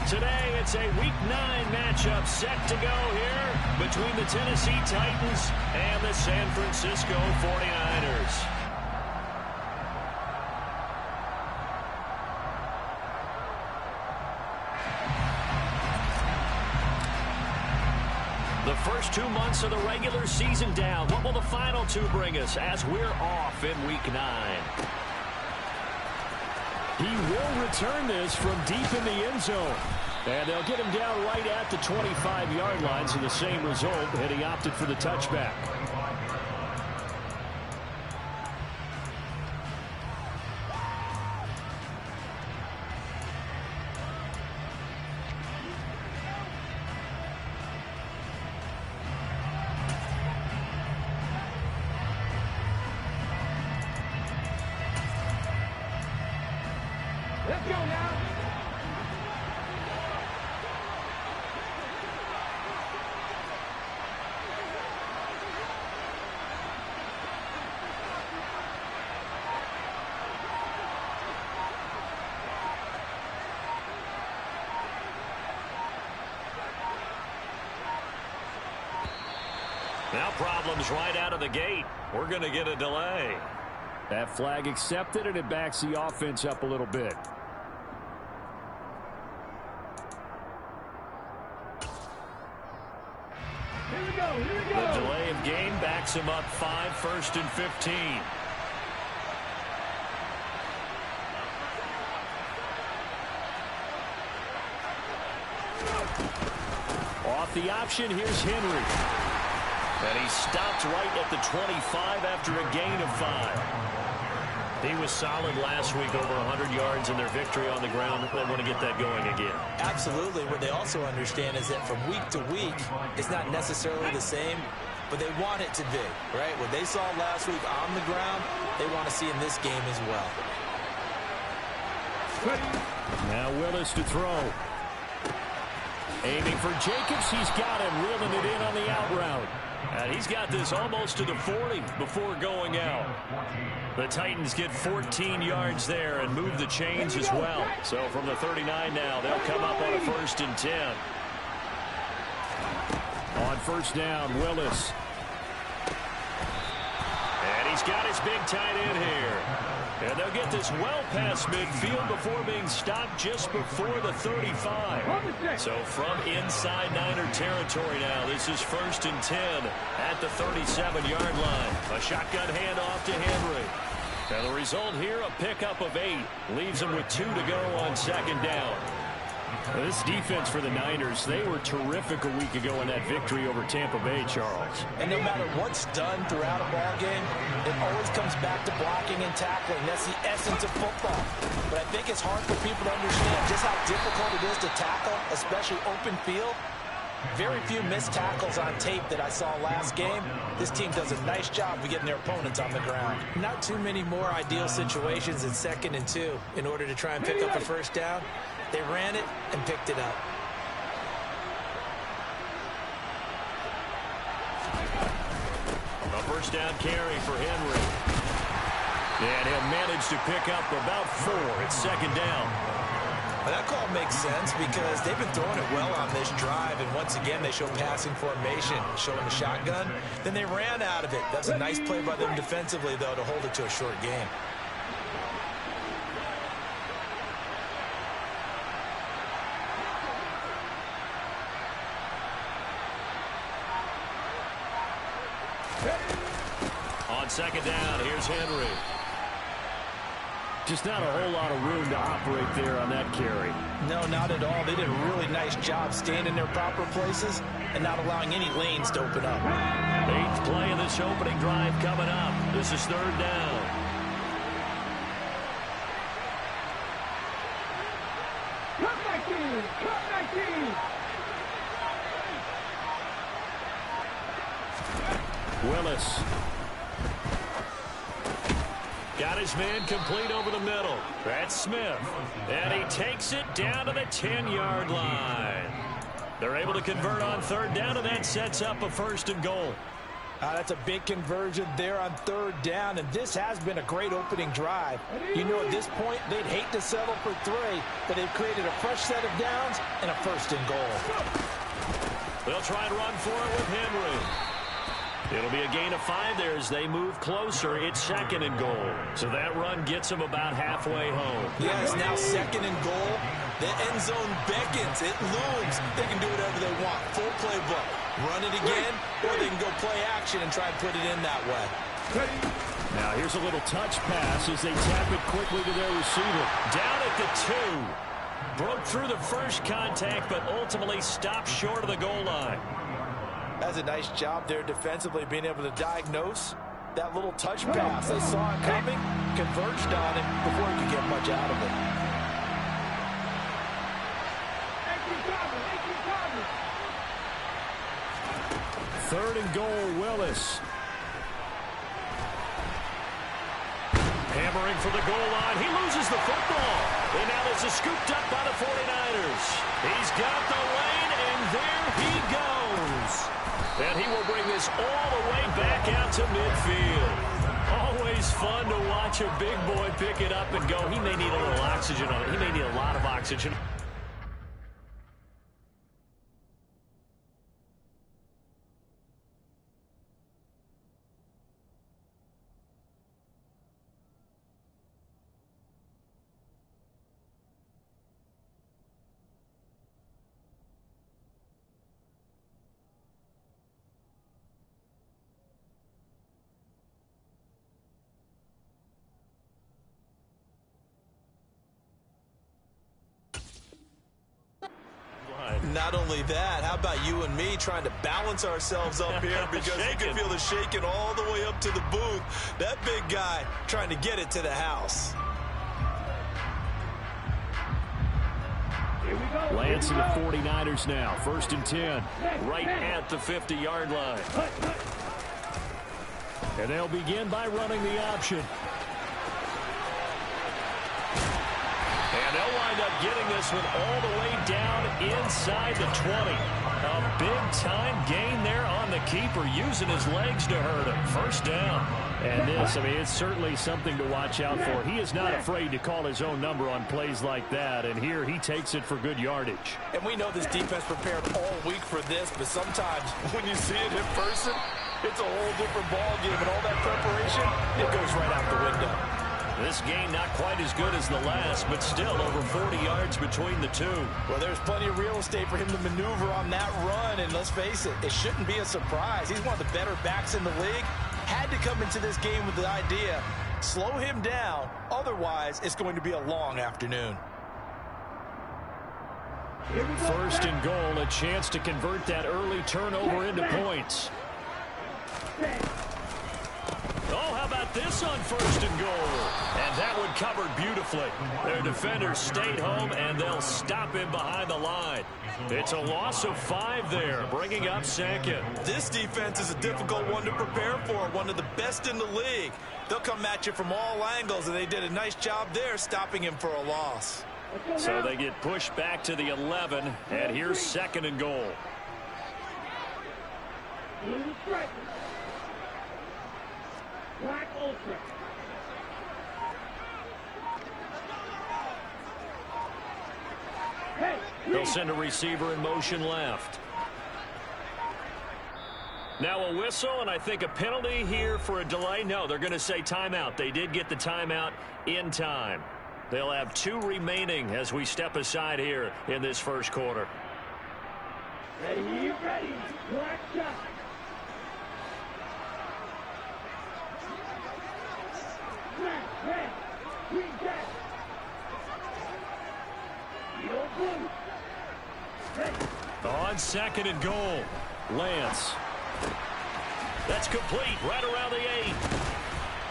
Today, it's a Week 9 matchup set to go here between the Tennessee Titans and the San Francisco 49ers. The first 2 months of the regular season down. What will the final 2 bring us as we're off in Week 9? He will return this from deep in the end zone. And they'll get him down right at the 25-yard line, so the same result, and he opted for the touchback. Let's go now. Now problems right out of the gate. We're going to get a delay. That flag accepted, and it backs the offense up a little bit. Here we go. The delay of game backs him up 5, 1st and 15. Off the option, here's Henry. And he stopped right at the 25 after a gain of 5. He was solid last week, over 100 yards in their victory on the ground. They want to get that going again. Absolutely. What they also understand is that from week to week, it's not necessarily the same, but they want it to be, right? What they saw last week on the ground, they want to see in this game as well. Now Willis to throw. Aiming for Jacobs. He's got him, reeling it in on the out route. And he's got this almost to the 40 before going out. The Titans get 14 yards there and move the chains as well. So from the 39 now, they'll come up on a 1st and 10. On 1st down, Willis. And he's got his big tight end here. And they'll get this well past midfield before being stopped just before the 35. So from inside Niner territory now, this is 1st and 10 at the 37-yard line. A shotgun handoff to Henry. And the result here, a pickup of 8. Leaves them with 2 to go on 2nd down. This defense for the Niners, they were terrific a week ago in that victory over Tampa Bay, Charles. And no matter what's done throughout a ball game, it always comes back to blocking and tackling. That's the essence of football. But I think it's hard for people to understand just how difficult it is to tackle, especially open field. Very few missed tackles on tape that I saw last game. This team does a nice job of getting their opponents on the ground. Not too many more ideal situations in 2nd and 2 in order to try and pick up a 1st down. They ran it and picked it up. A 1st down carry for Henry. And he'll manage to pick up about 4 at 2nd down. Well, that call makes sense because they've been throwing it well on this drive, and once again they show passing formation, showing the shotgun. Then they ran out of it. That's a nice play by them defensively, though, to hold it to a short game. On 2nd down, here's Henry. Just not a whole lot of room to operate there on that carry. No, not at all. They did a really nice job staying in their proper places and not allowing any lanes to open up. 8th play of this opening drive coming up. This is 3rd down. Cut back in! Cut back in! Willis. Got his man complete over the middle. That's Smith. And he takes it down to the 10-yard line. They're able to convert on 3rd down, and that sets up a 1st and goal. That's a big conversion there on 3rd down, and this has been a great opening drive. You know, at this point, they'd hate to settle for 3, but they've created a fresh set of downs and a 1st and goal. They'll try and run for it with Henry. It'll be a gain of 5 there as they move closer. It's 2nd and goal. So that run gets them about halfway home. Yeah, it's now 2nd and goal. The end zone beckons. It looms. They can do whatever they want. Full playbook. Run it again, or they can go play action and try and put it in that way. Now here's a little touch pass as they tap it quickly to their receiver. Down at the 2. Broke through the first contact, but ultimately stopped short of the goal line. That's a nice job there defensively, being able to diagnose that little touch pass. They saw it coming, converged on it before he could get much out of it. 3rd and goal, Willis. Hammering for the goal line. He loses the football. And now this is scooped up by the 49ers. He's got the lane, and there he goes. And he will bring this all the way back out to midfield. Always fun to watch a big boy pick it up and go. He may need a little oxygen on it. He may need a lot of oxygen. Not only that, how about you and me trying to balance ourselves up here because you can feel the shaking all the way up to the booth. That big guy trying to get it to the house. Lance and the 49ers now. 1st and 10. Right at the 50-yard line. And they'll begin by running the option. And they'll wind up getting this one all the way down inside the 20. A big-time gain there on the keeper, using his legs to hurt him. 1st down. And this, I mean, it's certainly something to watch out for. He is not afraid to call his own number on plays like that, and here he takes it for good yardage. And we know this defense prepared all week for this, but sometimes when you see it in person, it's a whole different ballgame, and all that preparation, it goes right out the window. This game not quite as good as the last, but still over 40 yards between the two. Well, there's plenty of real estate for him to maneuver on that run, and let's face it, it shouldn't be a surprise. He's one of the better backs in the league. Had to come into this game with the idea, slow him down, otherwise it's going to be a long afternoon. 1st and goal, a chance to convert that early turnover into points. Oh, how about this on 1st and goal? And that one covered beautifully. Their defenders stayed home, and they'll stop him behind the line. It's a loss of 5 there, bringing up 2nd. This defense is a difficult one to prepare for, one of the best in the league. They'll come at you from all angles, and they did a nice job there stopping him for a loss. So they get pushed back to the 11, and here's 2nd and goal. Black Ultra. They'll send a receiver in motion left. Now a whistle, and I think a penalty here for a delay. No, they're going to say timeout. They did get the timeout in time. They'll have 2 remaining as we step aside here in this 1st quarter. Ready, ready. Black shot. Black, red, green, red. Yellow, blue. On 2nd and goal, Lance. That's complete right around the 8.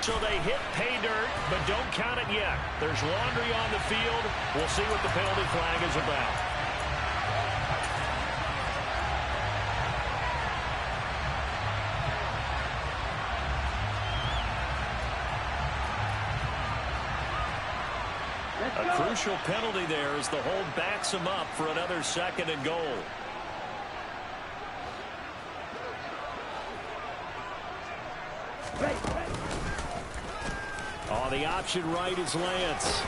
So they hit pay dirt, but don't count it yet. There's laundry on the field. We'll see what the penalty flag is about. A crucial penalty there as the hold backs him up for another 2nd and goal. On the option right is Lance.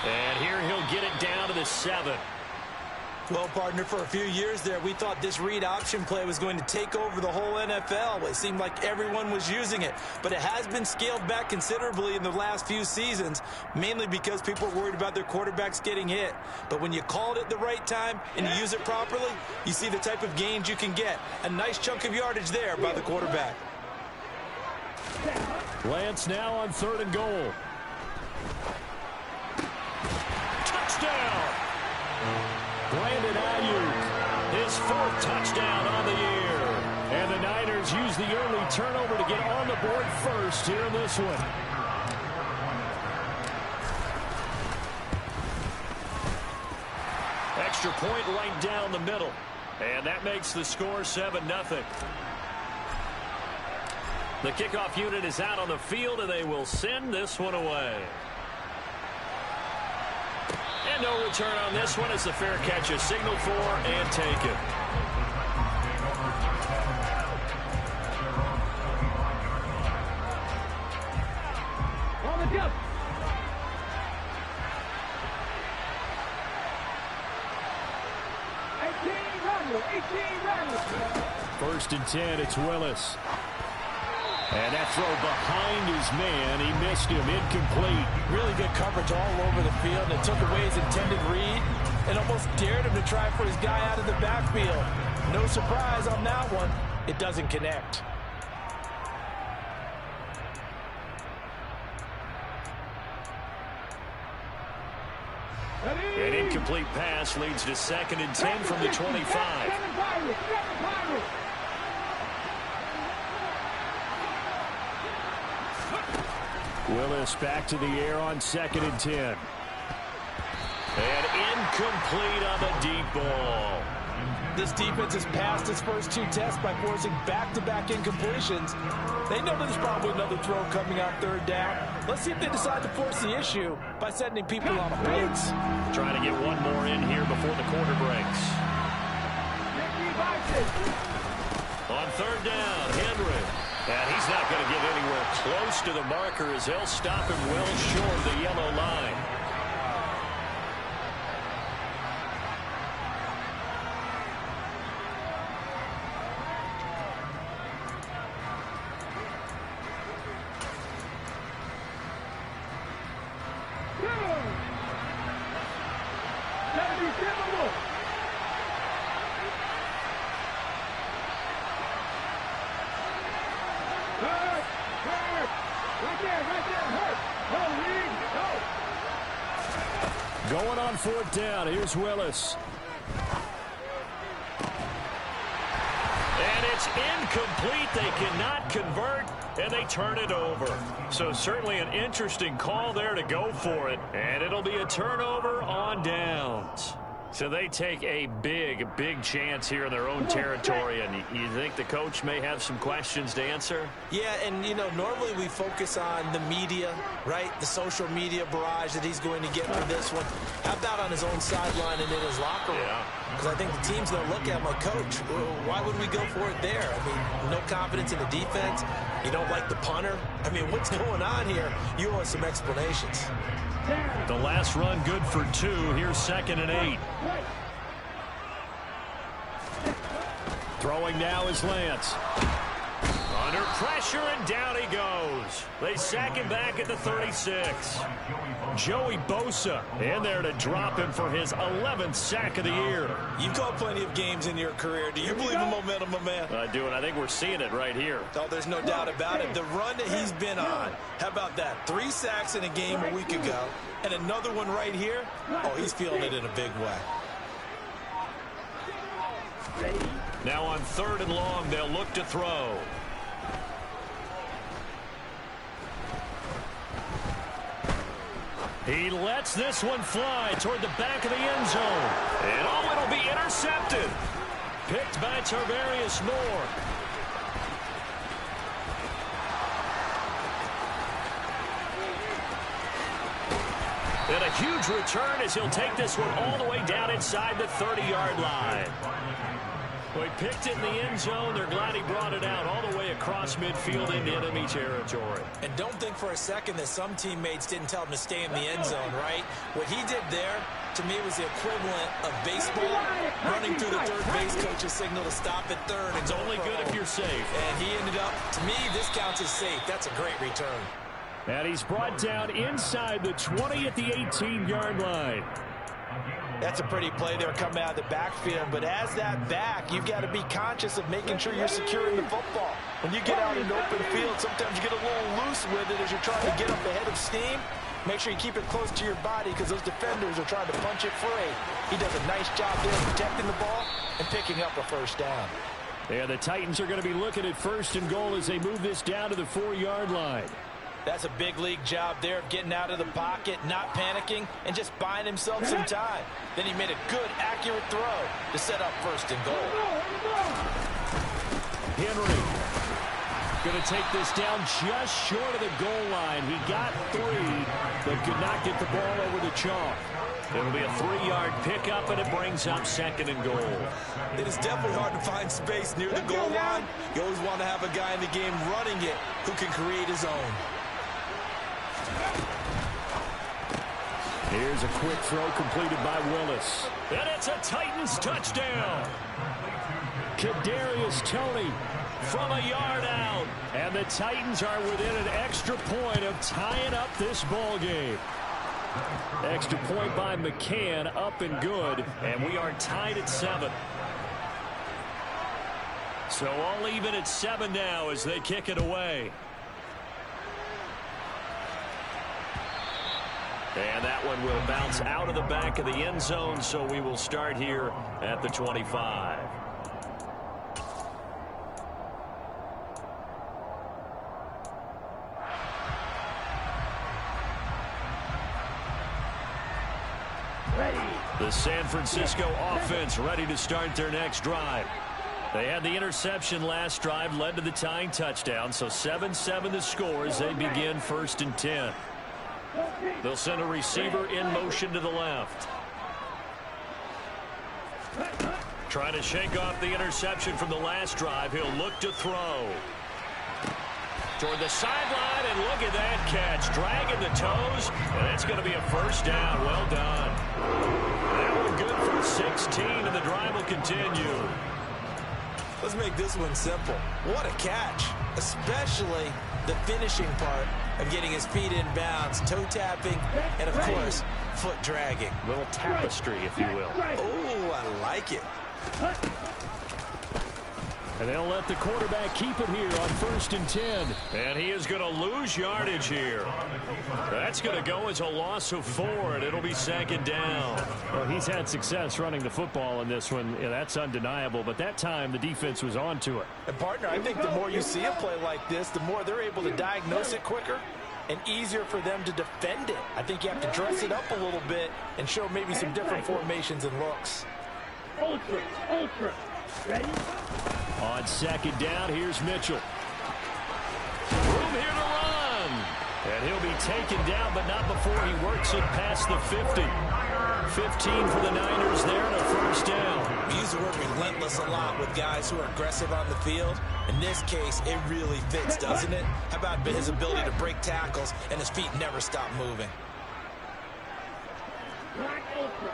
And here he'll get it down to the 7. Well, partner, for a few years there, we thought this read option play was going to take over the whole NFL. It seemed like everyone was using it, but it has been scaled back considerably in the last few seasons, mainly because people are worried about their quarterbacks getting hit. But when you call it at the right time and you use it properly, you see the type of gains you can get. A nice chunk of yardage there by the quarterback. Lance now on 3rd and goal. Touchdown! Brandon Ayuk, his 4th touchdown on the year. And the Niners use the early turnover to get on the board first here in this one. Extra point right down the middle. And that makes the score 7-0. The kickoff unit is out on the field, and they will send this one away. And no return on this one as the fair catch is signaled for and taken. On the jump. First and 10, it's Willis. And that throw behind his man, he missed him, incomplete. Really good coverage all over the field. It took away his intended read and almost dared him to try for his guy out of the backfield. No surprise on that one. It doesn't connect. An incomplete pass leads to 2nd and 10 from the 25. Willis back to the air on 2nd and 10. And incomplete on the deep ball. This defense has passed its first 2 tests by forcing back-to-back incompletions. They know there's probably another throw coming out 3rd down. Let's see if they decide to force the issue by sending people on a blitz. Trying to get one more in here before the quarter breaks. On 3rd down, Henry. And he's not going to get anywhere close to the marker as they'll stop him well short of the yellow line. Going on 4th down, here's Willis. And it's incomplete. They cannot convert, and they turn it over. So certainly an interesting call there to go for it. And it'll be a turnover on downs. So they take a big, big chance here in their own territory. And you think the coach may have some questions to answer? Yeah, and, you know, normally we focus on the media, right? The social media barrage that he's going to get for this one. How about on his own sideline and in his locker room? Because I think the team's going to look at my coach. Why would we go for it there? I mean, no confidence in the defense. You don't like the punter. I mean, what's going on here? You owe us some explanations. The last run good for 2. Here's 2nd and 8. Throwing now is Lance. Under pressure, and down he goes. They sack him back at the 36. Joey Bosa in there to drop him for his 11th sack of the year. You've called plenty of games in your career. Do you believe in momentum, my man? I do, and I think we're seeing it right here. Oh, there's no doubt about it. The run that he's been on, how about that? 3 sacks in a game a week ago, and another one right here. Oh, he's feeling it in a big way. Now on 3rd and long, they'll look to throw. He lets this one fly toward the back of the end zone. And oh, it'll be intercepted. Picked by Tarvarius Moore. And a huge return as he'll take this one all the way down inside the 30-yard line. Well, he picked it in the end zone. They're glad he brought it out all the way across midfield into enemy territory. And don't think for a second that some teammates didn't tell him to stay in the end zone, right? What he did there, to me, was the equivalent of baseball running through the third base coach's signal to stop at third. It's only good if you're safe. And he ended up, to me, this counts as safe. That's a great return. And he's brought down inside the 20 at the 18-yard line. That's a pretty play there coming out of the backfield. But as that back, you've got to be conscious of making sure you're securing the football. When you get out in open field, sometimes you get a little loose with it as you're trying to get up ahead of steam. Make sure you keep it close to your body because those defenders are trying to punch it free. He does a nice job there protecting the ball and picking up a first down. Yeah, the Titans are going to be looking at first and goal as they move this down to the 4-yard line. That's a big league job there of getting out of the pocket, not panicking, and just buying himself some time. Then he made a good, accurate throw to set up first and goal. Henry going to take this down just short of the goal line. He got 3, but could not get the ball over the chalk. It'll be a 3-yard pickup, and it brings up second and goal. It is definitely hard to find space near the goal line. You always want to have a guy in the game running it who can create his own. Here's a quick throw completed by Willis. And it's a Titans touchdown. Kadarius Toney from a yard out. And the Titans are within an extra point of tying up this ball game. Extra point by McCann, up and good. And we are tied at 7. So all even at 7 now as they kick it away. And that one will bounce out of the back of the end zone, so we will start here at the 25. The San Francisco offense ready to start their next drive. They had the interception last drive, led to the tying touchdown, so 7-7 the score as they begin first and 10. They'll send a receiver in motion to the left. Trying to shake off the interception from the last drive. He'll look to throw. Toward the sideline, and look at that catch. Dragging the toes, and it's going to be a first down. Well done. That one good for 16, and the drive will continue. Let's make this one simple. What a catch, especially the finishing part of getting his feet in bounds, toe tapping, and of course, foot dragging. Little tapestry, if you will. Oh, I like it. And they'll let the quarterback keep it here on first and 10. And he is going to lose yardage here. That's going to go as a loss of 4, and it'll be second down. Well, he's had success running the football in this one. Yeah, that's undeniable. But that time, the defense was on to it. And, partner, I think the more you see a play like this, the more they're able to diagnose it quicker and easier for them to defend it. I think you have to dress it up a little bit and show maybe some different formations and looks. Ultra. Ready? On second down, here's Mitchell. Room here to run. And he'll be taken down, but not before he works it past the 50. 15 for the Niners there and a first down. We use the word relentless a lot with guys who are aggressive on the field. In this case, it really fits, doesn't it? How about his ability to break tackles and his feet never stop moving? Black Ultra.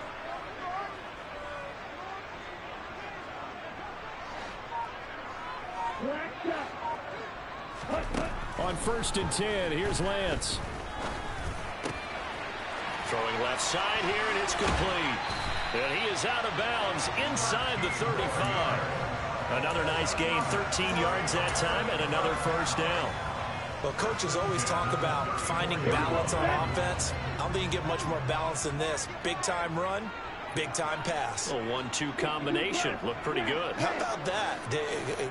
On first and 10, here's Lance. Throwing left side here, and it's complete. And he is out of bounds inside the 35. Another nice gain, 13 yards that time, and another first down. Well, coaches always talk about finding balance on offense. I don't think you get much more balance than this. Big-time run, big-time pass. A 1-2 combination. Looked pretty good. How about that?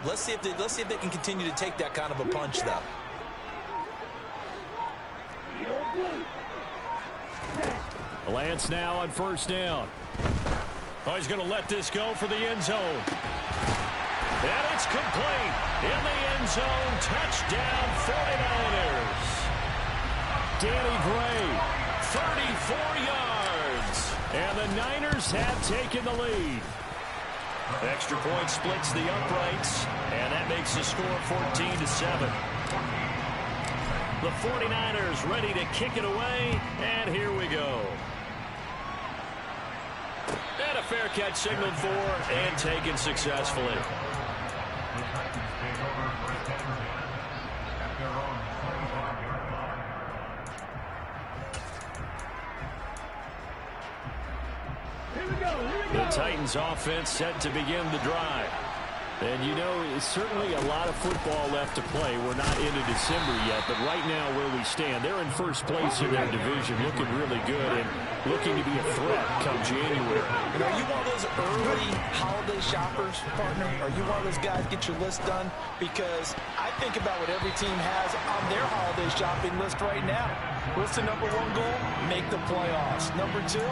Let's see if they can continue to take that kind of a punch, though. Lance now on first down. Oh, he's going to let this go for the end zone. And it's complete. In the end zone, touchdown 49ers. Danny Gray, 34 yards. And the Niners have taken the lead. Extra point splits the uprights, and that makes the score 14-7. The 49ers ready to kick it away, and here we go. And a fair catch signaled for and taken successfully. The Titans offense set to begin the drive. And, you know, it's certainly a lot of football left to play. We're not into December yet, but right now where we stand, they're in first place in their division, looking really good and looking to be a threat come January. You know, are you one of those early holiday shoppers, partner? Are you one of those guys get your list done? Because I think about what every team has on their holiday shopping list right now. What's the number one goal? Make the playoffs. Number two,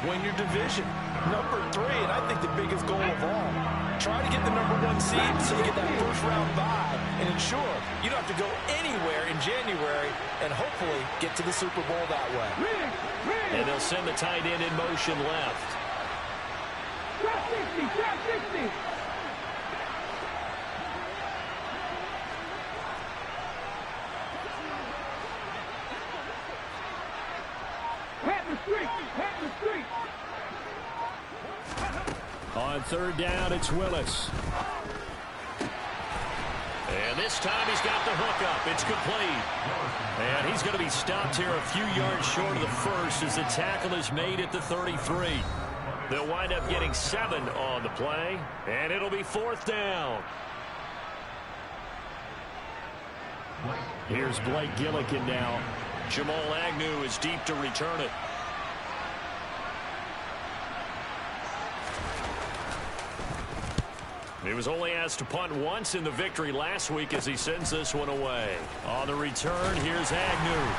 win your division. Number three, and I think the biggest goal of all, try to get the number one seed so you get that first round bye and ensure you don't have to go anywhere in January and hopefully get to the Super Bowl that way. And they'll send the tight end in motion left. Drop 60, drop 60. Pat the street, pat the street. On third down, it's Willis. And this time he's got the hook up. It's complete. And he's going to be stopped here a few yards short of the first as the tackle is made at the 33. They'll wind up getting 7 on the play, and it'll be fourth down. Here's Blake Gillikin now. Jamal Agnew is deep to return it. He was only asked to punt once in the victory last week as he sends this one away. On the return, here's Agnew.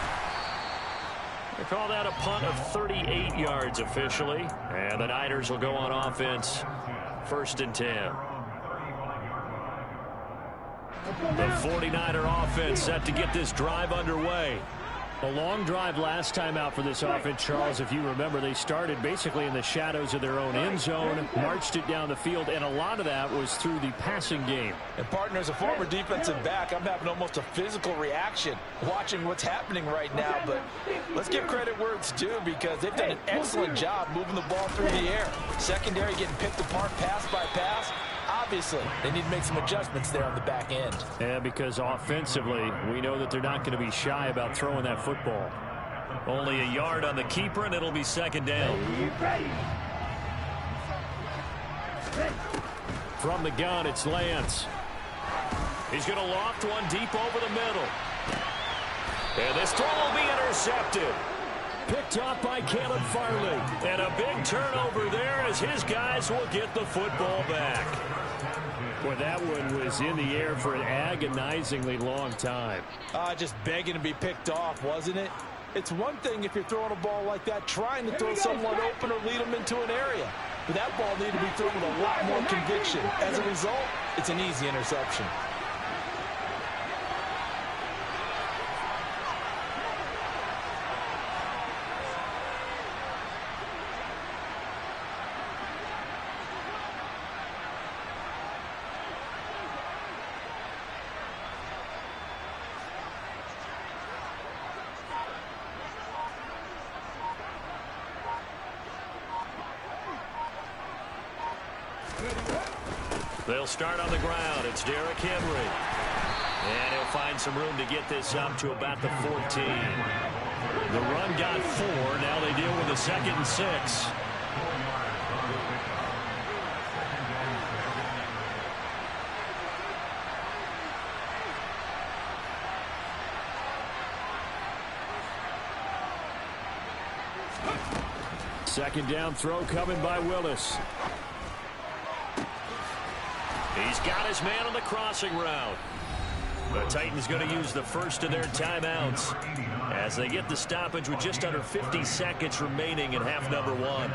They call that a punt of 38 yards officially. And the Niners will go on offense, 1st and 10. The 49er offense set to get this drive underway. A long drive last time out for this offense, Charles. If you remember, they started basically in the shadows of their own end zone, marched it down the field, and a lot of that was through the passing game. And, partner, as a former defensive back, I'm having almost a physical reaction watching what's happening right now. But let's give credit where it's due because they've done an excellent job moving the ball through the air. Secondary getting picked apart pass by pass. Obviously, they need to make some adjustments there on the back end. Yeah, because offensively, we know that they're not going to be shy about throwing that football. Only a yard on the keeper, and it'll be 2nd down. From the gun, it's Lance. He's going to loft one deep over the middle. And this throw will be intercepted. Picked off by Caleb Farley. And a big turnover there as his guys will get the football back. Boy, that one was in the air for an agonizingly long time. Just begging to be picked off, wasn't it? It's one thing if you're throwing a ball like that, trying to throw someone open or lead them into an area. But that ball needed to be thrown with a lot more conviction. As a result, it's an easy interception. They'll start on the ground. It's Derrick Henry. And he'll find some room to get this up to about the 14. The run got 4. Now they deal with a 2nd and 6. Second down throw coming by Willis. He's got his man on the crossing route. The Titans going to use the first of their timeouts as they get the stoppage with just under 50 seconds remaining in half number 1.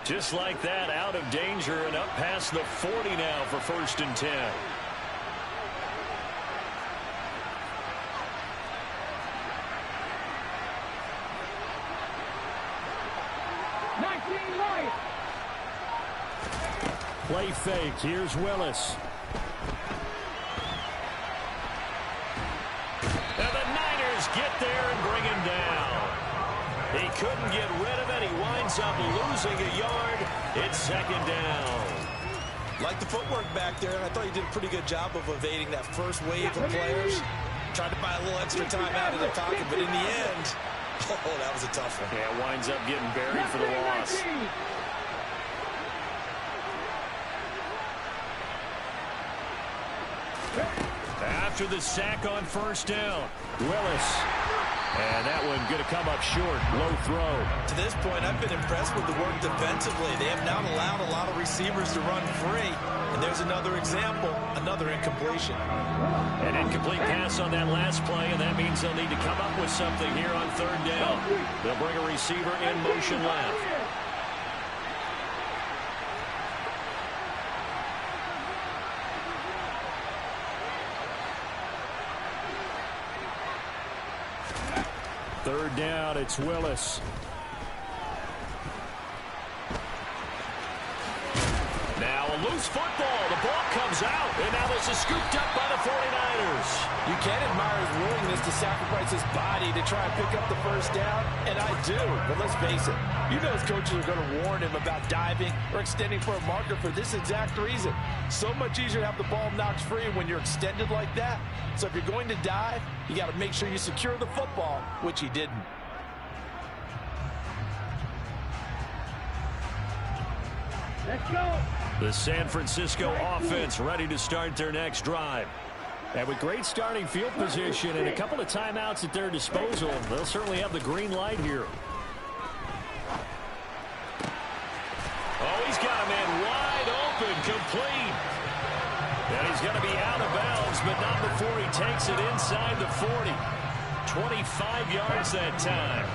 Just like that, out of danger and up past the 40 now for 1st and 10. Play fake. Here's Willis. And the Niners get there and bring him down. He couldn't get rid of it. He winds up losing a yard. It's 2nd down. Like the footwork back there, and I thought he did a pretty good job of evading that first wave of players. Tried to buy a little extra time out of the pocket, but in the end, oh, that was a tough one. Yeah, winds up getting buried for the loss. After the sack on 1st down, Willis. And that one going to come up short. Low throw. To this point, I've been impressed with the work defensively. They have not allowed a lot of receivers to run free. And there's another example, another incompletion. An incomplete pass on that last play, and that means they'll need to come up with something here on 3rd down. They'll bring a receiver in motion left. Third down, it's Willis. Now a loose football. The ball comes out, and now this is scooped up by the 49ers. You can't admire his willingness to sacrifice his body to try and pick up the 1st down, and I do. But let's face it, you know his coaches are going to warn him about diving or extending for a marker for this exact reason. So much easier to have the ball knocked free when you're extended like that. So if you're going to dive, you got to make sure you secure the football, which he didn't. Let's go. The San Francisco offense ready to start their next drive. And with great starting field position and a couple of timeouts at their disposal, they'll certainly have the green light here. Oh, he's got a man wide open, complete. And he's going to be out of bounds, but not before he takes it inside the 40. 25 yards that time.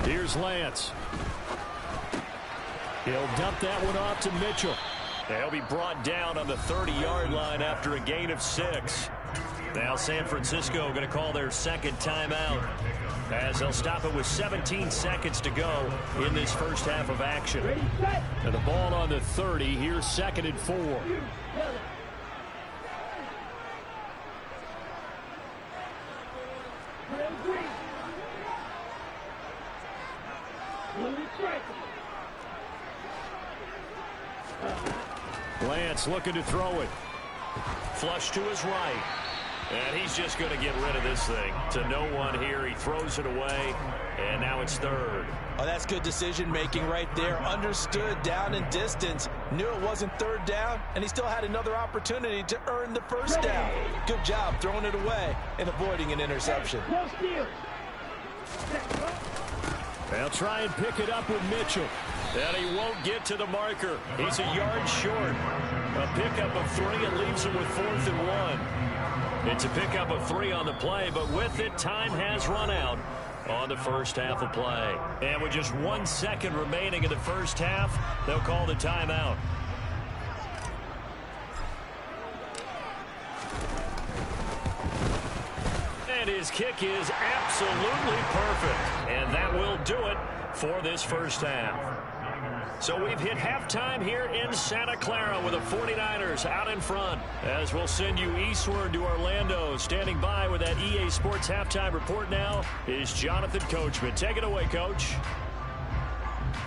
Here's Lance. He'll dump that one off to Mitchell. They'll be brought down on the 30-yard line after a gain of 6. Now San Francisco going to call their 2nd timeout, as they'll stop it with 17 seconds to go in this first half of action. And the ball on the 30. Here's 2nd and 4. Lance looking to throw it. Flush to his right. And he's just going to get rid of this thing. To no one here. He throws it away. And now it's 3rd. Oh, that's good decision-making right there. Understood down and distance. Knew it wasn't 3rd down. And he still had another opportunity to earn the 1st down. Good job throwing it away and avoiding an interception. They'll try and pick it up with Mitchell. And he won't get to the marker. He's a yard short. A pickup of 3. It leaves him with 4th and 1. It's a pickup of 3 on the play, but with it, time has run out on the first half of play. And with just 1 second remaining in the first half, they'll call the timeout. And his kick is absolutely perfect. And that will do it for this first half. So we've hit halftime here in Santa Clara with the 49ers out in front, as we'll send you eastward to Orlando. Standing by with that EA Sports halftime report now is Jonathan Coachman. Take it away, Coach.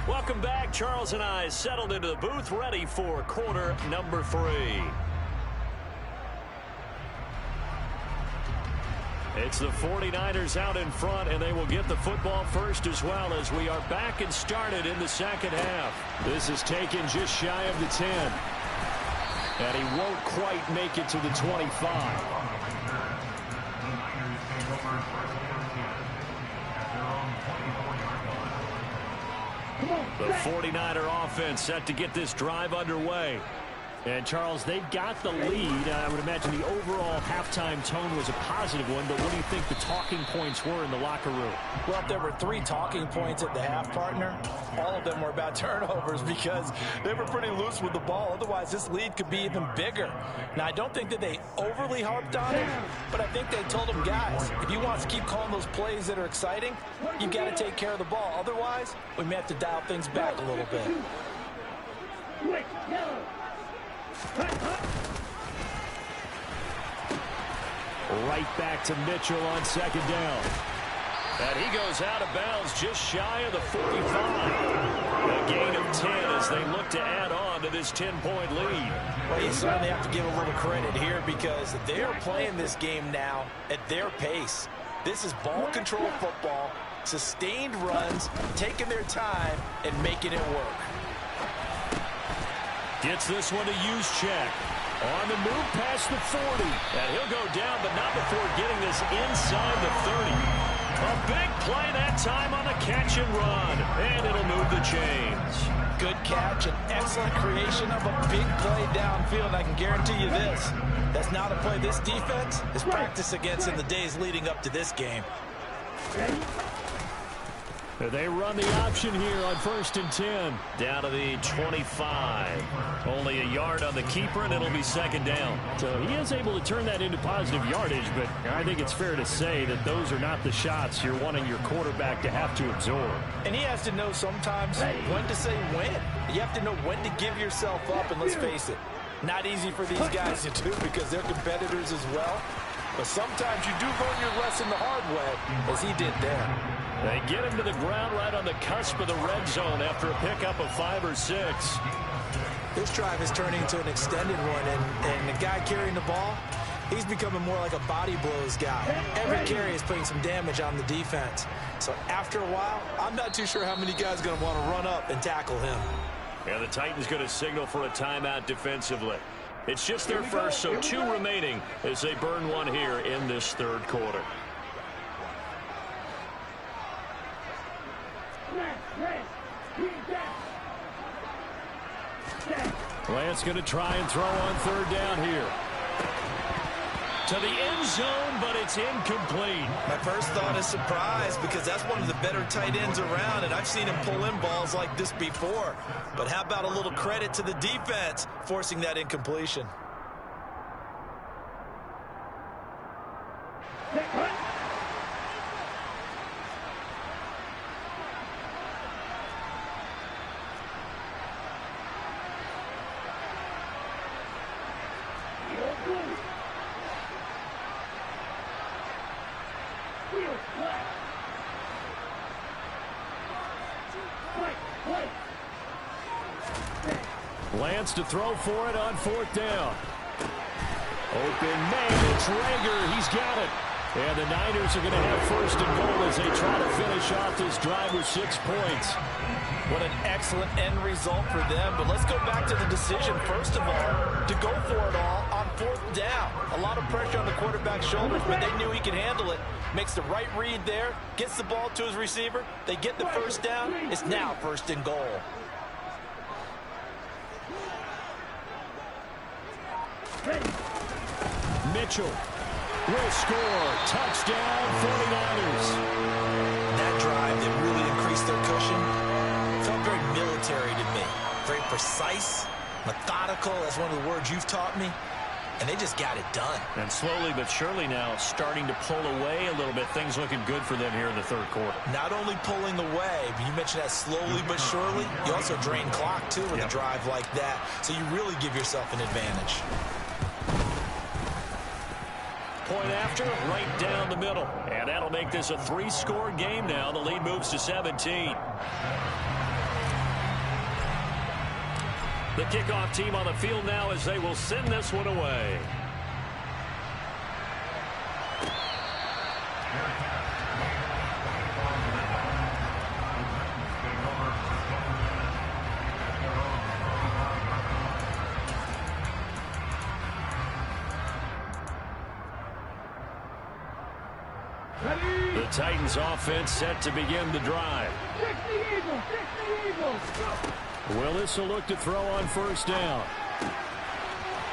Welcome back. Charles and I settled into the booth, ready for quarter number 3. It's the 49ers out in front, and they will get the football first as well, as we are back and started in the second half. This is taken just shy of the 10. And he won't quite make it to the 25. The 49er offense set to get this drive underway. And, Charles, they've got the lead. I would imagine the overall halftime tone was a positive one, but what do you think the talking points were in the locker room? Well, if there were 3 talking points at the half, partner, all of them were about turnovers because they were pretty loose with the ball. Otherwise, this lead could be even bigger. Now, I don't think that they overly harped on it, but I think they told them, guys, if you want to keep calling those plays that are exciting, you've got to take care of the ball. Otherwise, we may have to dial things back a little bit. Right back to Mitchell on second down. And he goes out of bounds just shy of the 45. A gain of 10 as they look to add on to this 10-point lead. Well, you certainly have to give a little credit here because they are playing this game now at their pace. This is ball control football, sustained runs, taking their time, and making it work. Gets this one to Juszczyk. On the move past the 40. And he'll go down, but not before getting this inside the 30. A big play that time on a catch and run. And it'll move the chains. Good catch, an excellent creation of a big play downfield. I can guarantee you this. That's not a play this defense is practiced against in the days leading up to this game. They run the option here on 1st and 10. Down to the 25. Only a yard on the keeper, and it'll be second down. So he is able to turn that into positive yardage, but I think it's fair to say that those are not the shots you're wanting your quarterback to have to absorb. And he has to know sometimes when to say when. You have to know when to give yourself up, and let's face it, not easy for these guys to do because they're competitors as well. But sometimes you do learn your lesson the hard way, as he did there. They get him to the ground right on the cusp of the red zone after a pickup of 5 or 6. This drive is turning into an extended one, and the guy carrying the ball, he's becoming more like a body blows guy. Every carry is putting some damage on the defense. So after a while, I'm not too sure how many guys are going to want to run up and tackle him. Yeah, the Titans going to signal for a timeout defensively. It's just their first, so 2 remaining as they burn one here in this third quarter. Lance going to try and throw on 3rd down here. To the end zone, but it's incomplete. My first thought is surprise because that's one of the better tight ends around, and I've seen him pull in balls like this before. But how about a little credit to the defense forcing that incompletion? Lance to throw for it on 4th down. Open man, it's Reagor. He's got it. And the Niners are going to have 1st and goal as they try to finish off this drive with 6 points. What an excellent end result for them. But let's go back to the decision, first of all, to go for it all on 4th down. A lot of pressure on the quarterback's shoulders, but they knew he could handle it. Makes the right read there, gets the ball to his receiver. They get the 1st down. It's now 1st and goal. Mitchell will score. Touchdown, 49ers. That drive that really increased their cushion felt very military to me. Very precise, methodical. That's one of the words you've taught me. And they just got it done. And slowly but surely now starting to pull away a little bit. Things looking good for them here in the third quarter. Not only pulling away, but you mentioned that slowly but surely. You also drain clock, too, with a drive like that. So you really give yourself an advantage. Point after, right down the middle. And that'll make this a 3-score game now. The lead moves to 17. The kickoff team on the field now as they will send this one away. The Titans offense set to begin the drive. Willis will look to throw on first down.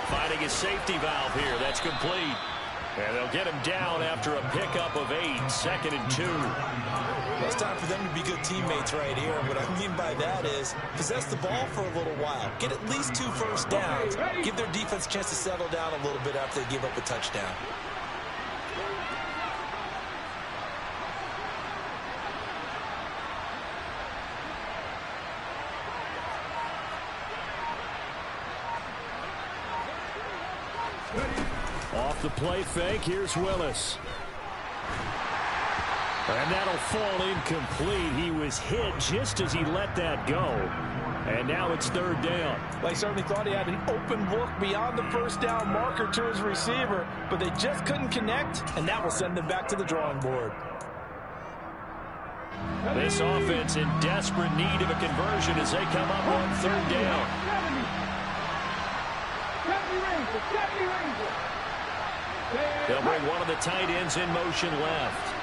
Finding his safety valve here. That's complete. And they'll get him down after a pickup of 8, 2nd and 2. Well, it's time for them to be good teammates right here. What I mean by that is possess the ball for a little while. Get at least 2 first downs. Give their defense a chance to settle down a little bit after they give up a touchdown. Off the play fake, here's Willis. And that'll fall incomplete. He was hit just as he let that go. And now it's 3rd down. Well, he certainly thought he had an open look beyond the first down marker to his receiver, but they just couldn't connect, and that will send them back to the drawing board. This offense in desperate need of a conversion as they come up on 3rd down. They'll bring one of the tight ends in motion left.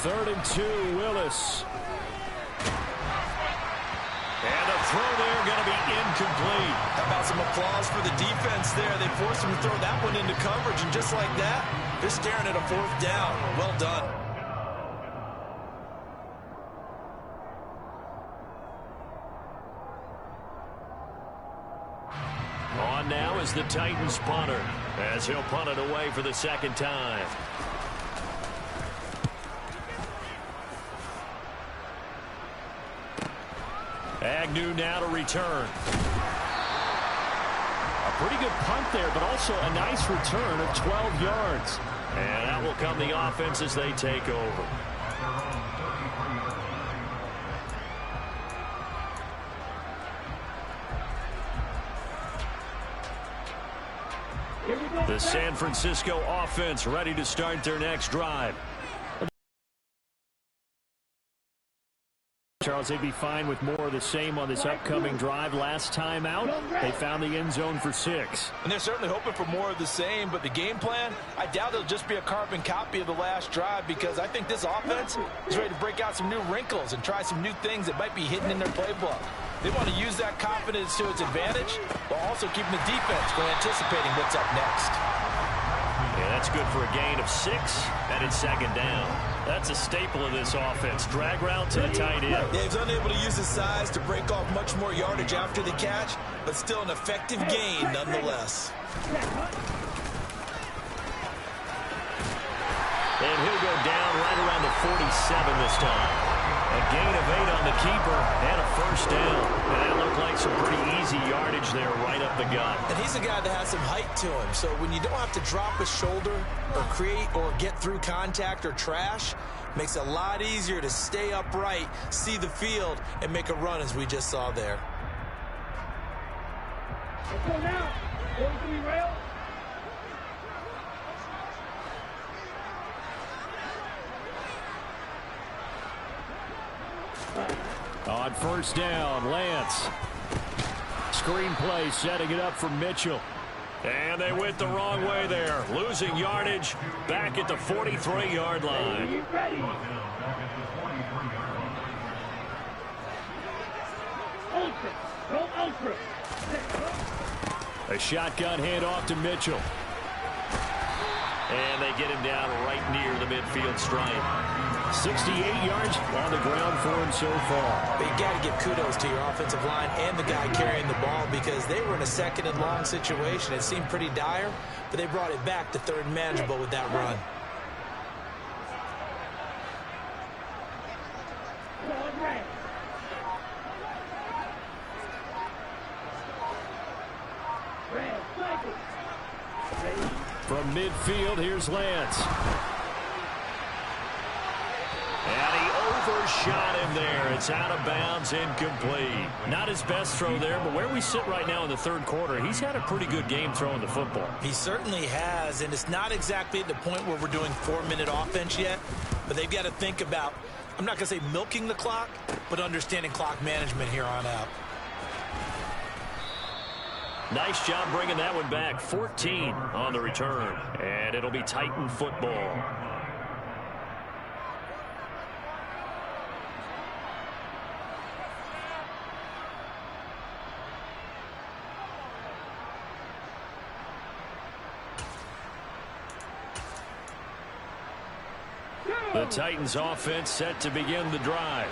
3rd and 2, Willis. And a throw there going to be incomplete. How about some applause for the defense there? They forced him to throw that one into coverage, and just like that, they're staring at a 4th down. Well done. On now is the Titans punter, as he'll punt it away for the 2nd time. Agnew now to return. A pretty good punt there, but also a nice return of 12 yards. And that will come the offense as they take over. The San Francisco offense ready to start their next drive. Charles, they'd be fine with more of the same on this upcoming drive. Last time out, they found the end zone for 6. And they're certainly hoping for more of the same, but the game plan, I doubt it'll just be a carbon copy of the last drive, because I think this offense is ready to break out some new wrinkles and try some new things that might be hidden in their playbook. They want to use that confidence to its advantage, while also keeping the defense from anticipating what's up next. Yeah, that's good for a gain of 6, and it's 2nd down. That's a staple of this offense. Drag route to the tight end. Yeah, he's unable to use his size to break off much more yardage after the catch, but still an effective gain nonetheless. And he'll go down right around the 47 this time. A gain of 8 on the keeper and a 1st down. And that looked like some pretty easy yardage there right up the gut. And he's a guy that has some height to him, so when you don't have to drop a shoulder or create or get through contact or trash, makes it a lot easier to stay upright, see the field, and make a run as we just saw there. Let's go now. 43 rail. On 1st down, Lance. Screen play setting it up for Mitchell. And they went the wrong way there. Losing yardage back at the 43-yard line. A shotgun handoff to Mitchell. And they get him down right near the midfield stripe. 68 yards on the ground for him so far. But you got to give kudos to your offensive line and the guy carrying the ball, because they were in a 2nd and long situation. It seemed pretty dire, but they brought it back to 3rd and manageable with that run. From midfield, here's Lance. And he overshot him there. It's out of bounds, incomplete. Not his best throw there, but where we sit right now in the 3rd quarter, he's had a pretty good game throwing the football. He certainly has, and it's not exactly at the point where we're doing 4-minute offense yet, but they've got to think about, I'm not going to say milking the clock, but understanding clock management here on out. Nice job bringing that one back. 14 on the return, and it'll be Titan football. The Titans offense set to begin the drive.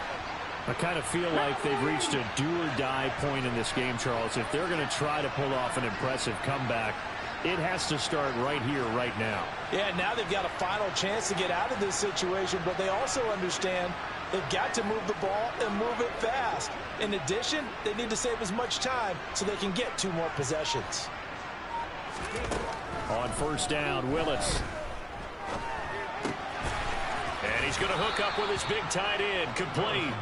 I kind of feel like they've reached a do-or-die point in this game, Charles. If they're going to try to pull off an impressive comeback, it has to start right here, right now. Yeah, now they've got a final chance to get out of this situation, but they also understand they've got to move the ball and move it fast. In addition, they need to save as much time so they can get 2 more possessions. On first down, Willis. And he's going to hook up with his big tight end, complete.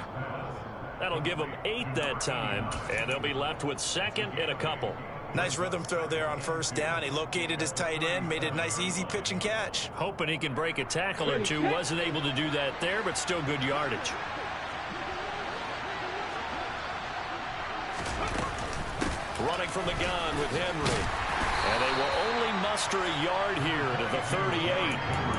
That'll give them 8 that time, and they'll be left with 2nd and a couple. Nice rhythm throw there on first down. He located his tight end, made it a nice easy pitch and catch. Hoping he can break a tackle or two. Wasn't able to do that there, but still good yardage. Running from the gun with Henry. And they will only muster a yard here to the 38.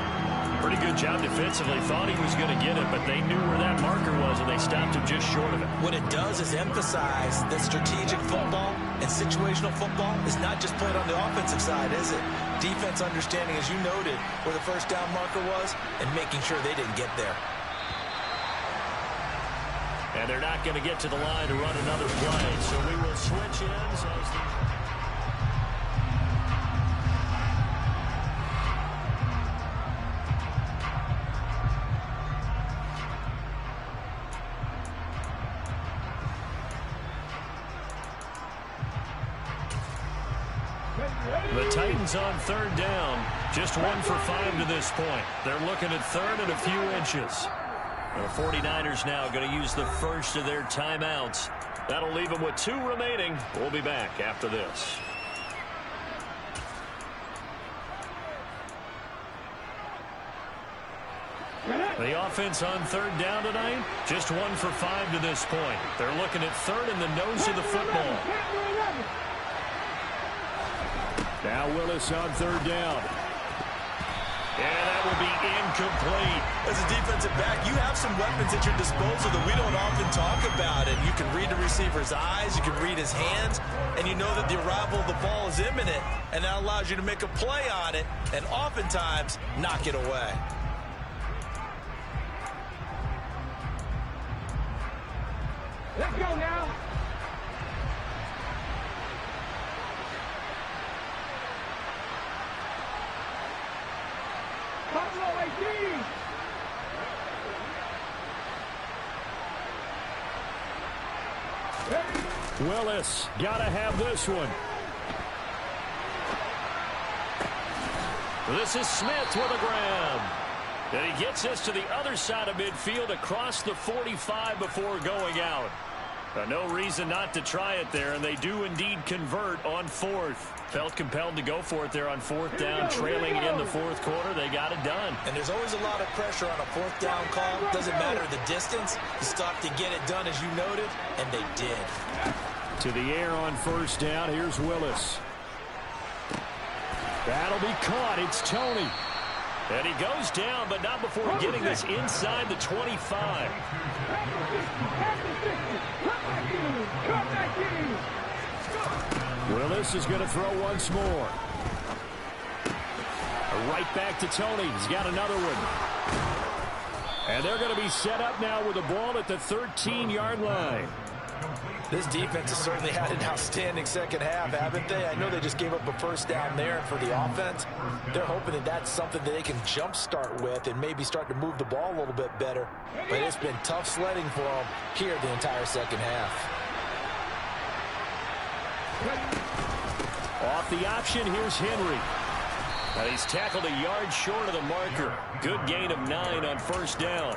Pretty good job defensively. Thought he was going to get it, but they knew where that marker was, and they stopped him just short of it. What it does is emphasize that strategic football and situational football is not just played on the offensive side, is it? Defense understanding, as you noted, where the first down marker was and making sure they didn't get there. And they're not going to get to the line to run another play, so we will switch ends as the... The Titans on third down, just 1 for 5 to this point. They're looking at third and a few inches. The 49ers now going to use the first of their timeouts. That'll leave them with 2 remaining. We'll be back after this. The offense on third down tonight, just 1 for 5 to this point. They're looking at third in the nose of the football. Now Willis on third down. And that will be incomplete. As a defensive back, you have some weapons at your disposal that we don't often talk about. And you can read the receiver's eyes, you can read his hands, and you know that the arrival of the ball is imminent. And that allows you to make a play on it and oftentimes knock it away. Let's go now. Buffalo 18. Willis, gotta have this one. This is Smith with a grab. And he gets us to the other side of midfield across the 45 before going out. No reason not to try it there, and they do indeed convert on 4th. Felt compelled to go for it there on 4th down, trailing in the 4th quarter. They got it done. And there's always a lot of pressure on a 4th down call. Doesn't matter the distance. You stop to get it done, as you noted, and they did. To the air on first down. Here's Willis. That'll be caught. It's Tony. And he goes down, but not before getting this inside the 25. Willis is going to throw once more. Right back to Tony. He's got another one. And they're going to be set up now with the ball at the 13-yard line. This defense has certainly had an outstanding second half, haven't they? I know they just gave up a first down there, and for the offense, they're hoping that that's something that they can jumpstart with and maybe start to move the ball a little bit better. But it's been tough sledding for them here the entire second half. Off the option, here's Henry. And he's tackled a yard short of the marker. Good gain of 9 on first down.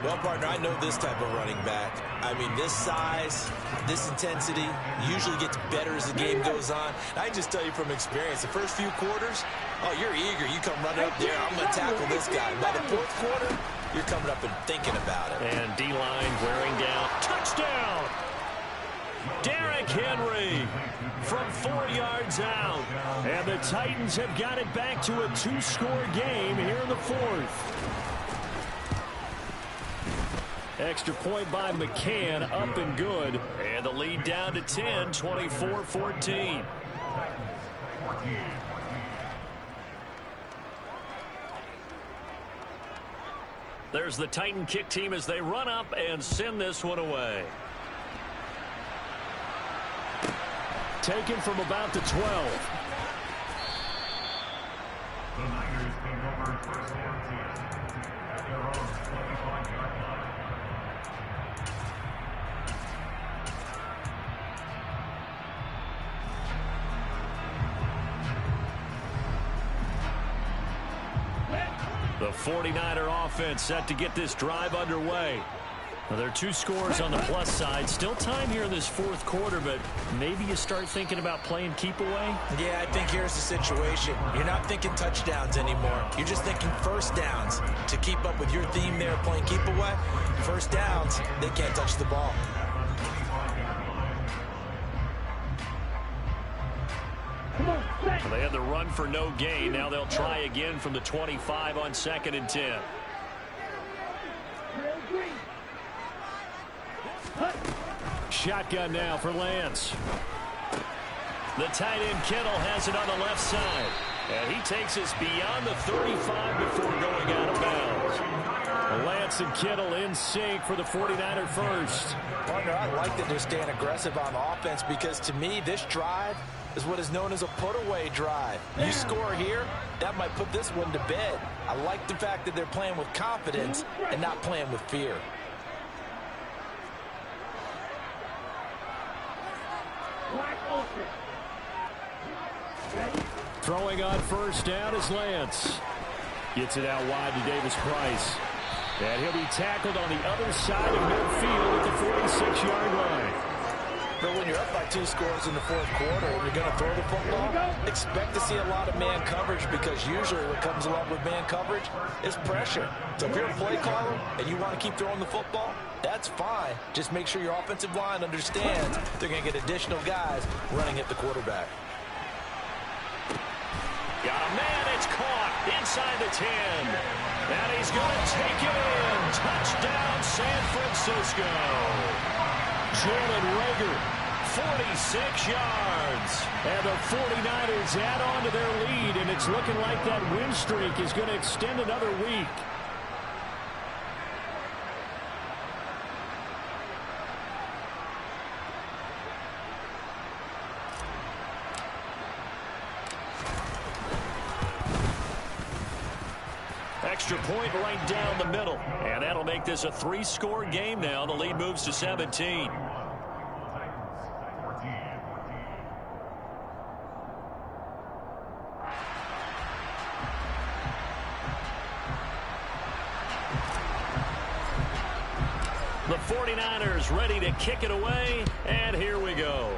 Well, partner, I know this type of running back. I mean, this size, this intensity usually gets better as the game goes on. I can just tell you from experience, the first few quarters, oh, you're eager. You come running up there, I'm going to tackle this guy. By the 4th quarter, you're coming up and thinking about it. And D-line wearing down. Touchdown! Derrick Henry from 4 yards out. And the Titans have got it back to a 2-score game here in the 4th. Extra point by McCann, up and good. And the lead down to 10, 24-14. There's the Titan kick team as they run up and send this one away. Taken from about the 12. The Niners take over first down team at their own 25-yard line. The 49er offense set to get this drive underway. Well, there are 2 scores on the plus side. Still time here in this fourth quarter, but maybe you start thinking about playing keep away? Yeah, I think here's the situation. You're not thinking touchdowns anymore. You're just thinking first downs. To keep up with your theme there playing keep away, first downs, they can't touch the ball. Well, they had the run for no gain. Now they'll try again from the 25 on 2nd and 10. Shotgun now for Lance. The tight end Kittle has it on the left side. And he takes us beyond the 35 before going out of bounds. Lance and Kittle in sync for the 49er first. Partner, I like that they're staying aggressive on offense because to me, this drive is what is known as a put-away drive. You score here, that might put this one to bed. I like the fact that they're playing with confidence and not playing with fear. Throwing on first down is Lance. Gets it out wide to Davis Price. And he'll be tackled on the other side of midfield at the 46-yard line. But when you're up by 2 scores in the fourth quarter and you're going to throw the football, expect to see a lot of man coverage because usually what comes along with man coverage is pressure. So if you're a play caller and you want to keep throwing the football, that's fine. Just make sure your offensive line understands they're going to get additional guys running at the quarterback. Got a man, it's caught inside the 10. And he's going to take it in. Touchdown, San Francisco. Jalen Reagor, 46 yards. And the 49ers add on to their lead, and it's looking like that win streak is going to extend another week. Extra point right down the middle. And that'll make this a 3-score game now. The lead moves to 17. The 49ers ready to kick it away. And here we go.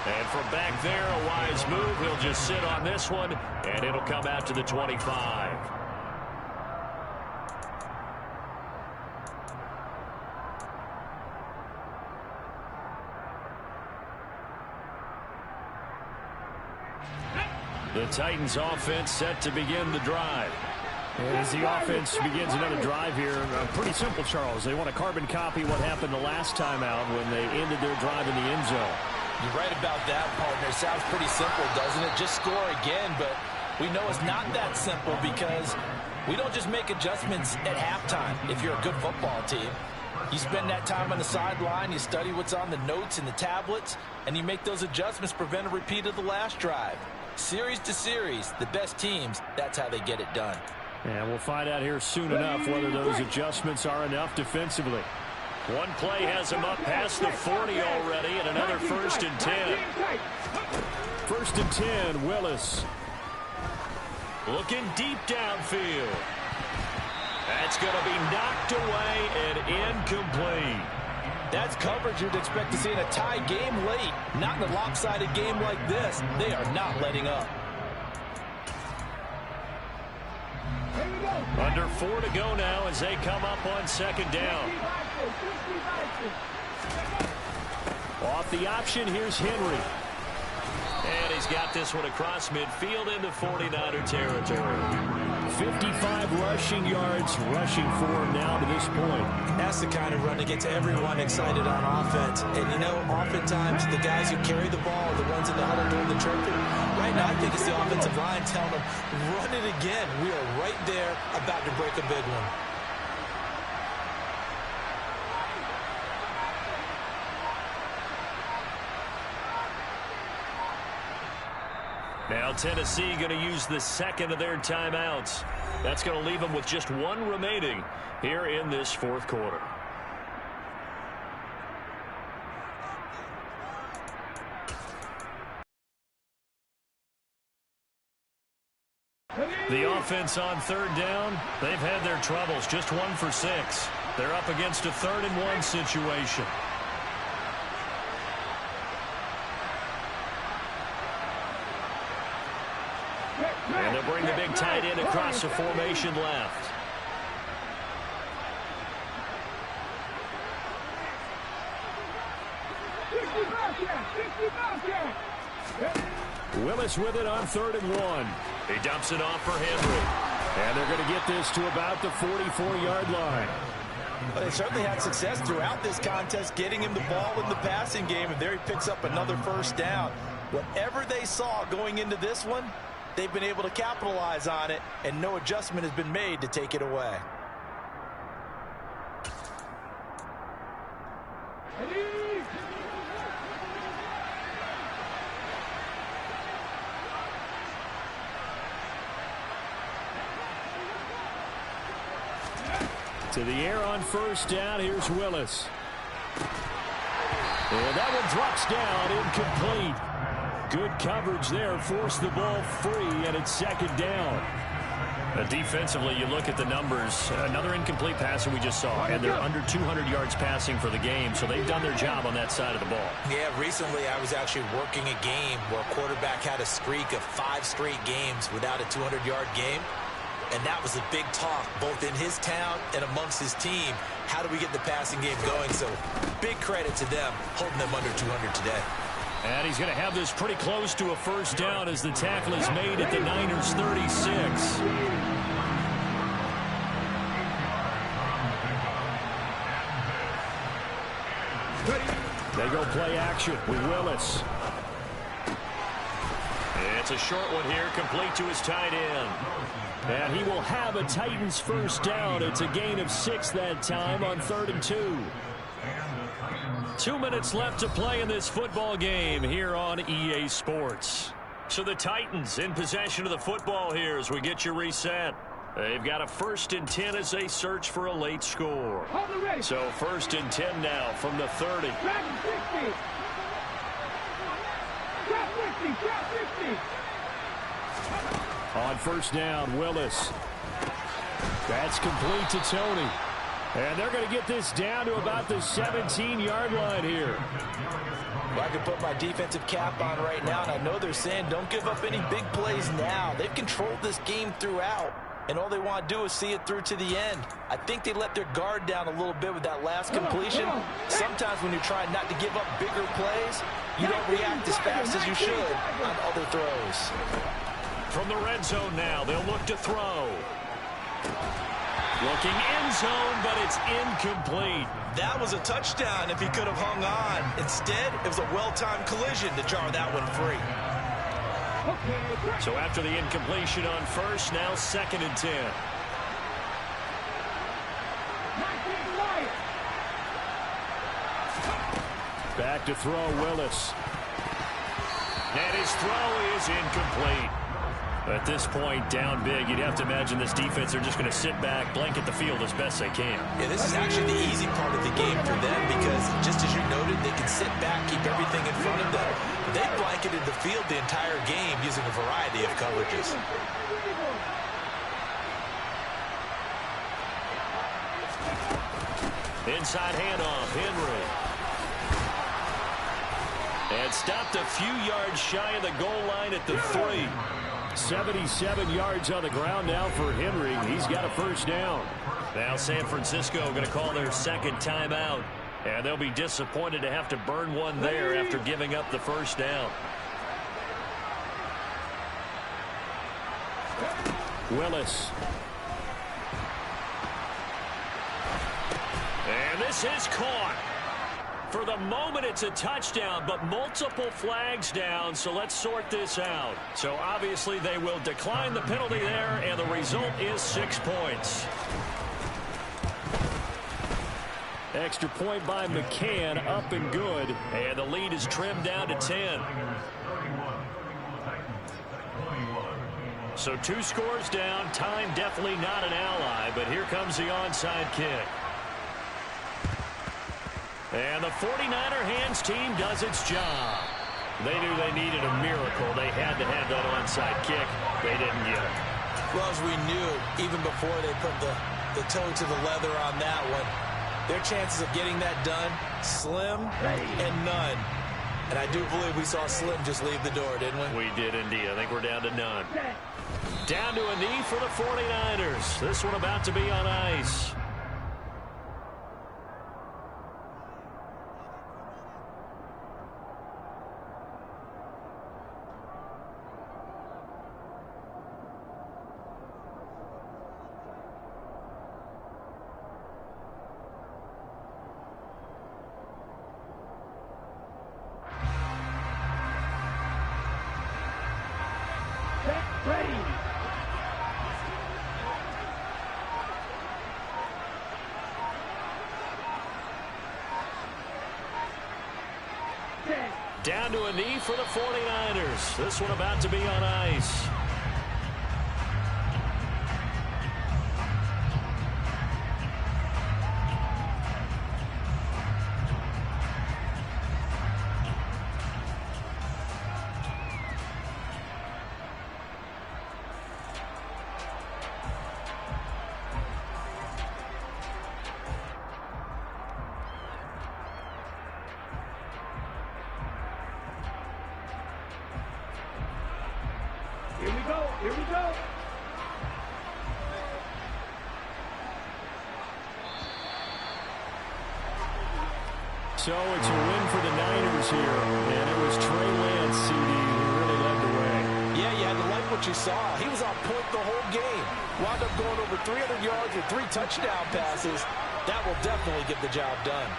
And from back there, a wise move. He'll just sit on this one, and it'll come out to the 25. The Titans offense set to begin the drive. And as the offense begins another drive here, pretty simple, Charles. They want to carbon copy what happened the last time out when they ended their drive in the end zone. You're right about that, partner. Sounds pretty simple, doesn't it? Just score again, but we know it's not that simple because we don't just make adjustments at halftime if you're a good football team. You spend that time on the sideline, you study what's on the notes and the tablets, and you make those adjustments to prevent a repeat of the last drive. Series to series, the best teams, that's how they get it done. And we'll find out here soon enough whether those adjustments are enough defensively. One play has him up past the 40 already, and another 1st and 10. 1st and 10, Willis. Looking deep downfield. That's going to be knocked away and incomplete. That's coverage you'd expect to see in a tie game late. Not in a lopsided game like this. They are not letting up. Under 4 to go now as they come up on 2nd down. Off the option, here's Henry. And he's got this one across midfield into 49er territory. 55 rushing yards rushing for him now to this point. That's the kind of run that gets everyone excited on offense. And, you know, oftentimes the guys who carry the ball are the ones in the huddle doing the tripping. Right now, I think it's the offensive line telling them, run it again. We are right there about to break a big one. Now Tennessee going to use the second of their timeouts. That's going to leave them with just one remaining here in this fourth quarter. The offense on third down, they've had their troubles. Just 1 for 6. They're up against a 3rd-and-1 situation. And they'll bring the big tight end across the formation left. Willis with it on 3rd-and-1. He dumps it off for Henry. And they're going to get this to about the 44-yard line. Well, they certainly had success throughout this contest getting him the ball in the passing game, and there he picks up another first down. Whatever they saw going into this one, they've been able to capitalize on it, and no adjustment has been made to take it away. To the air on first down. Here's Willis. And that one drops down, incomplete. Good coverage there, forced the ball free, and it's 2nd down. Defensively, you look at the numbers. Another incomplete passer we just saw, and they're under 200 yards passing for the game, so they've done their job on that side of the ball. Yeah, recently I was actually working a game where a quarterback had a streak of 5 straight games without a 200-yard game. And that was a big talk, both in his town and amongst his team. How do we get the passing game going? So big credit to them, holding them under 200 today. And he's going to have this pretty close to a first down as the tackle is made at the Niners' 36. They go play action with Willis. It's a short one here, complete to his tight end. And he will have a Titans first down. It's a gain of 6 that time on 3rd and 2. 2 minutes left to play in this football game here on EA Sports. So the Titans in possession of the football here as we get you reset. They've got a 1st and 10 as they search for a late score. So 1st and 10 now from the 30. On first down, Willis. That's complete to Tony. And they're going to get this down to about the 17-yard line here. Well, I can put my defensive cap on right now, and I know they're saying don't give up any big plays now. They've controlled this game throughout, and all they want to do is see it through to the end. I think they let their guard down a little bit with that last completion. Sometimes when you're trying not to give up bigger plays, you don't react as fast as you should on other throws. From the red zone now, they'll look to throw. Looking end zone, but it's incomplete. That was a touchdown if he could have hung on. Instead, it was a well-timed collision to jar that one free. So after the incompletion on first, now 2nd and 10. Back to throw, Willis. And his throw is incomplete. At this point, down big, you'd have to imagine this defense are just going to sit back, blanket the field as best they can. Yeah, this is actually the easy part of the game for them because, just as you noted, they can sit back, keep everything in front of them. They blanketed the field the entire game using a variety of coverages. Inside handoff, Henry. And stopped a few yards shy of the goal line at the 3. 77 yards on the ground now for Henry. He's got a first down. Now San Francisco going to call their 2nd timeout. And they'll be disappointed to have to burn one there after giving up the first down. Willis. And this is caught. For the moment, it's a touchdown, but multiple flags down, so let's sort this out. So obviously they will decline the penalty there, and the result is 6 points. Extra point by McCann, up and good. And the lead is trimmed down to 10. So 2 scores down. Time definitely not an ally, but here comes the onside kick. And the 49er hands team does its job. They knew they needed a miracle. They had to have that onside kick. They didn't get it. Well, as we knew, even before they put the toe to the leather on that one, their chances of getting that done, slim and none. And I do believe we saw Slim just leave the door, didn't we? We did indeed. I think we're down to none. Down to a knee for the 49ers. This one about to be on ice. Down to a knee for the 49ers. This one about to be on ice. Here we go. Here we go. So it's a win for the Niners here, and it was Trey Lance, CD, who really led the way. Yeah, you had to like what you saw. He was on point the whole game. Wound up going over 300 yards with 3 touchdown passes. That will definitely get the job done.